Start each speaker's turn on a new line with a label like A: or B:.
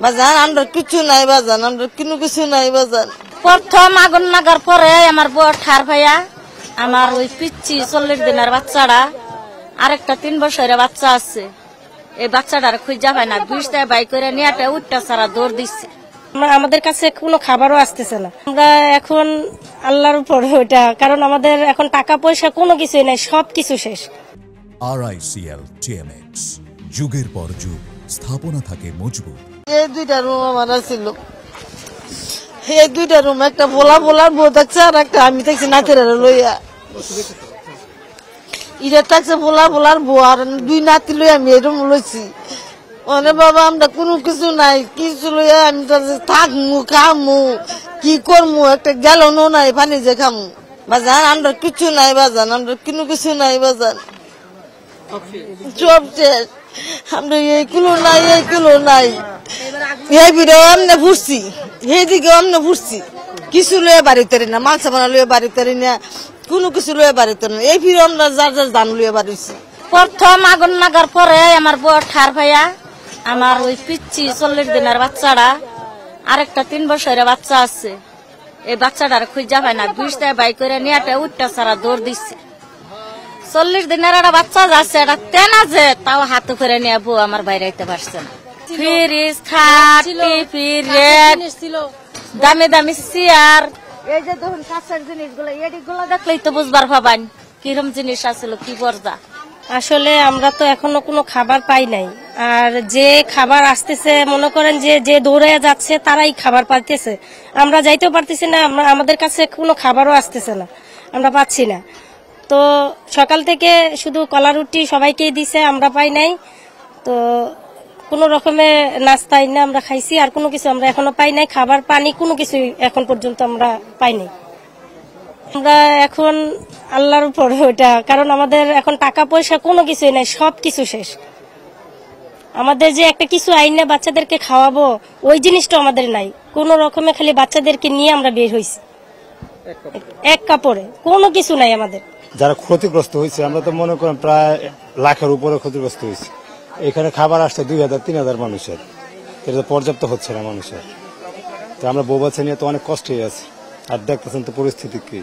A: বাজান আমরা কিছু নাই, বাজান আমরা কোনো কিছু নাই। বাজান
B: প্রথম আগুন লাগার পরে আমার বউ ঠার ভাইয়া, আমার ওই পিচ্ছি 40 দিনের বাচ্চাটা, আরেকটা 3 বছরের বাচ্চা আছে। এই বাচ্চাটার খুঁজা পায় না, 20টা বাইক করে নিয়ে উঠটা সারা দৌড় দিচ্ছে।
C: আমাদের কাছে কোনো খাবারও আসতেছে না। আমরা এখন আল্লাহর উপর ওইটা, কারণ আমাদের এখন টাকা পয়সা কোনো কিছুই নাই, সবকিছু শেষ।
D: RICL TMX, যুগের পর যুগ স্থাপনা থাকে মজবুত।
A: এই 2টা রুম আমার ছিল, এই 2টা রুম, একটা বলার বউ থাকছে আর একটা আমি থাকছি নাতির লইয়া। ইটা থাকছে বলার বউ আর 2 নাতি লইয়া আমি এই রুম লইছি। অনে বাবা আমরা কোনো কিছু নাই, কিছু লইয়া আমি থাকমু খামু কি করমু, একটা গেলনও নাই পানি যে খামু। বাজান আমরা কিছু নাই, বাজান আমরা কোনো কিছু নাই। বাজান সব শেষ, আমরা এইগুলো নাই। এই ভিডিও আমনে ফুটছি, এইদিকে আমনে ফুটছি, কিছু লয়ে বাড়িতে না, মাল সামান লয়ে বাড়িতে না, কোনো কিছু লয়ে বাড়িতে না। এই ভিডিও আমরা যার দান লয়ে বাড়িছি।
B: প্রথম আগুন লাগার পরে আমার বউ ঠার ভাইয়া, আমার ওই পিচ্ছি 40 দিনের বাচ্চাটা, আরেকটা 3 বছরের বাচ্চা আছে। এই বাচ্চাটার খুঁজা পায় না, 20টা বাইক করে নিয়ে উঠটা সারা দৌড় দিচ্ছে। 40 দিনের একটা বাচ্চা যাচ্ছে, এটা তেনা যে তাও হাত করে নিয়ে বউ আমার বাইরে আইতে পারছে না। ফ্রিজ, খাট, টিভি, রেড, দামি দামি চেয়ার, এই যে ধরুন কাছের জিনিসগুলো, এগুলো দেখলেই তো বুঝবার পাবান কিরম জিনিস আসলো, কি পর্দা।
C: আসলে আমরা তো এখনো কোনো খাবার পাই নাই, আর যে খাবার আসতেছে মনে করেন যে দৌড়ে যাচ্ছে তারাই খাবার পাইতেছে, আমরা যাইতেও পারতেছি না। আমাদের কাছে কোনো খাবারও আসতেছে না, আমরা পাচ্ছি না। তো সকাল থেকে শুধু কলা রুটি সবাইকেই দিছে, আমরা পাই নাই। তো কোনো রকমে নাস্তা না আমরা খাইছি, আর কোনো কিছু আমরা এখনো পাই নাই। খাবার পানি কোনো কিছু এখন পর্যন্ত আমরা পাই নাই। আমরা এখন আল্লাহর উপর ওইটা, কারণ আমাদের এখন টাকা পয়সা কোনো কিছুই নাই, সবকিছু শেষ। আমাদের যে একটা কিছু আইনে বাচ্চাদেরকে খাওয়াবো, ওই জিনিসটা আমাদের নাই। কোনো রকমে খালি বাচ্চাদেরকে নিয়ে আমরা বের হয়েছি এক কাপড়ে, কোনো কিছু নাই আমাদের।
E: যারা ক্ষতিগ্রস্ত হয়েছে আমরা তো মনে করেন প্রায় লাখের উপরে ক্ষতিগ্রস্ত হয়েছে। এখানে খাবার আসছে 2000-3000 মানুষের, এটা পর্যাপ্ত হচ্ছে না মানুষের। তো আমরা বউ বাচ্চা নিয়ে তো অনেক কষ্টই আছে, আর দেখতেছেন তো পরিস্থিতি কি।